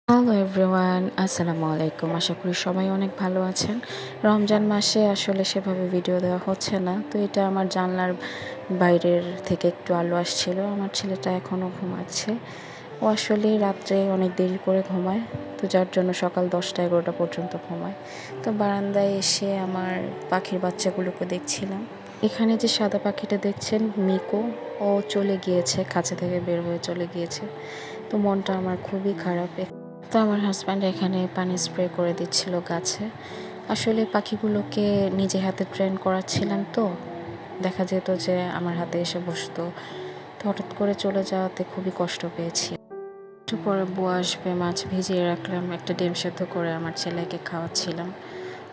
Hello everyone, আসসালামু আলাইকুম। আশা করি সবাই অনেক ভালো আছেন। রমজান মাসে আসলে সেভাবে ভিডিও দেওয়া হচ্ছে না, তো এটা আমার জানলার বাইরের থেকে একটু আলো আসছিল। আমার ছেলেটা এখনও ঘুমাচ্ছে। ও আসলে রাত্রে অনেক দেরি করে ঘুমায়, তো যার জন্য সকাল 10টা-11টা পর্যন্ত ঘুমায়। তো বারান্দায় এসে আমার পাখির বাচ্চাগুলোকে দেখছিলাম। এখানে যে সাদা পাখিটা দেখছেন, মিকো, ও চলে গিয়েছে, খাঁচা থেকে বের হয়ে চলে গিয়েছে। তো মনটা আমার খুবই খারাপ। তো আমার হাজব্যান্ড এখানে পানি স্প্রে করে দিচ্ছিল গাছে। আসলে পাখিগুলোকে নিজে হাতে ট্রেন করাচ্ছিলাম, তো দেখা যেত যে আমার হাতে এসে বসতো। তো হঠাৎ করে চলে যাওয়াতে খুবই কষ্ট পেয়েছি। একটু পরে বুয়া আসবে, মাছ ভিজিয়ে রাখলাম, একটা ডিম সেদ্ধ করে আমার ছেলেকে খাওয়াচ্ছিলাম।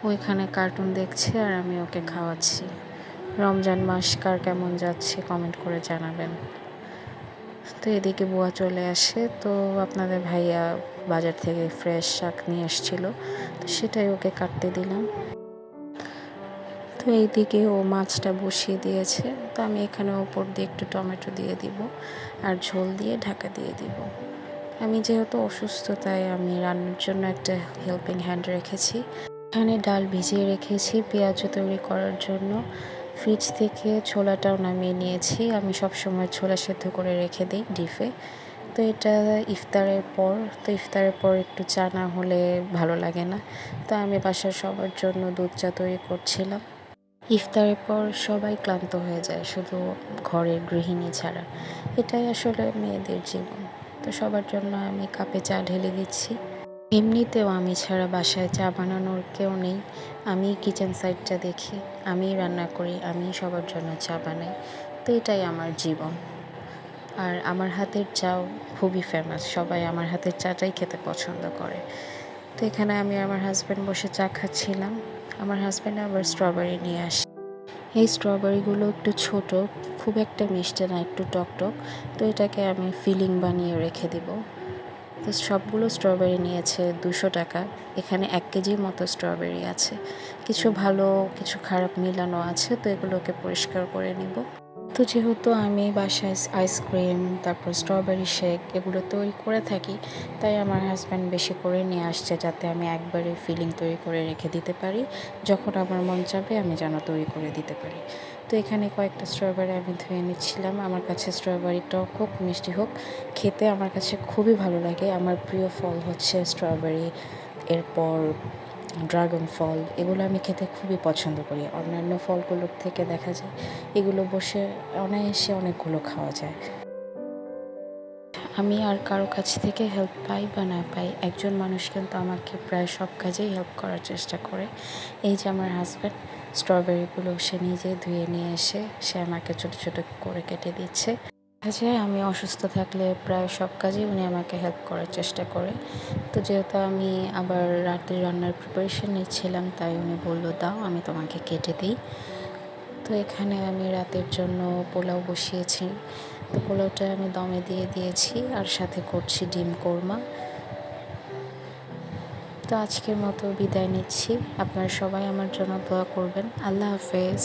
ও এখানে কার্টুন দেখছে আর আমি ওকে খাওয়াচ্ছি। রমজান মাস কার কেমন যাচ্ছে কমেন্ট করে জানাবেন। তো এদিকে বুয়া চলে আসে, তো আপনাদের ভাইয়া বাজার থেকে ফ্রেশ শাক নিয়ে এসেছিলো, তো সেটাই ওকে কাটতে দিলাম। তো এইদিকে ও মাছটা বসিয়ে দিয়েছে, তো আমি এখানে ওপর দিয়ে একটু টমেটো দিয়ে দিব আর ঝোল দিয়ে ঢাকা দিয়ে দিব। আমি যেহেতু অসুস্থ, তাই আমি রান্নার জন্য একটা হেল্পিং হ্যান্ড রেখেছি। এখানে ডাল ভিজিয়ে রেখেছি পেঁয়াজু তৈরি করার জন্য। ফ্রিজ থেকে ছোলাটাও নামিয়ে নিয়েছি। আমি সবসময় ছোলা সেদ্ধ করে রেখে দিই ডিপে। তো এটা ইফতারের পর একটু চা না হলে ভালো লাগে না। তো আমি বাসার সবার জন্য দুধ চা তৈরি করছিলাম। ইফতারের পর সবাই ক্লান্ত হয়ে যায়, শুধু ঘরের গৃহিণী ছাড়া। এটাই আসলে মেয়েদের জীবন। তো সবার জন্য আমি কাপে চা ঢেলে দিচ্ছি। এমনিতেও আমি ছাড়া বাসায় চা বানানোর কেউ নেই। আমি কিচেন সাইডটা দেখি, আমিই রান্না করি, আমিই সবার জন্য চা বানাই। তো এটাই আমার জীবন। আর আমার হাতের চাও খুবই ফেমাস, সবাই আমার হাতের চাটাই খেতে পছন্দ করে। তো এখানে আমি আমার হাজব্যান্ড বসে চা খাচ্ছিলাম। আমার হাজব্যান্ড আবার স্ট্রবেরি নিয়ে আসে। এই স্ট্রবেরিগুলো একটু ছোট, খুব একটা মিষ্টি না, একটু টকটক। তো এটাকে আমি ফিলিং বানিয়ে রেখে দিব। তো সবগুলো স্ট্রবেরি নিয়েছে 200 টাকা। এখানে 1 কেজির মতো স্ট্রবেরি আছে। কিছু ভালো কিছু খারাপ মিলানো আছে, তো এগুলোকে পরিষ্কার করে নিব। তো যেহেতু আমি বাসায় আইসক্রিম, তারপর স্ট্রবেরি শেক এগুলো তৈরি করে থাকি, তাই আমার হাজব্যান্ড বেশি করে নিয়ে আসছে, যাতে আমি একবারে ফিলিং তৈরি করে রেখে দিতে পারি। যখন আমার মন চাবে আমি যেন তৈরি করে দিতে পারি। তো এখানে কয়েকটা স্ট্রবেরি আমি ধুয়ে নিচ্ছিলাম। আমার কাছে স্ট্রবেরি টক হোক মিষ্টি হোক, খেতে আমার কাছে খুবই ভালো লাগে। আমার প্রিয় ফল হচ্ছে স্ট্রবেরি, এরপর ড্রাগন ফল। এগুলো আমি খেতে খুবই পছন্দ করি। অন্যান্য ফলগুলোর থেকে দেখা যায় এগুলো বসে অনায়াসে অনেকগুলো খাওয়া যায়। আমি আর কারো কাছ থেকে হেল্প পাই বা না পাই, একজন মানুষ কিন্তু আমাকে প্রায় সব কাজেই হেল্প করার চেষ্টা করে। এই যে আমার হাজব্যান্ড, স্ট্রবেরিগুলো সে নিজে ধুয়ে নিয়ে এসে সে আমাকে ছোটো ছোটো করে কেটে দিচ্ছে। দেখা যায় আমি অসুস্থ থাকলে প্রায় সব কাজেই উনি আমাকে হেল্প করার চেষ্টা করে। তো যেহেতু আমি আবার রাতের রান্নার প্রিপারেশন নিচ্ছিলাম, তাই উনি বলল, দাও আমি তোমাকে কেটে দিই। তো এখানে আমি রাতের জন্য পোলাও বসিয়েছি। তো পোলাওটা আমি দমে দিয়ে দিয়েছি, আর সাথে করছি ডিম কোরমা। তো আজকের মতো বিদায় নিচ্ছি। আপনারা সবাই আমার জন্য দোয়া করবেন। আল্লাহ হাফেজ।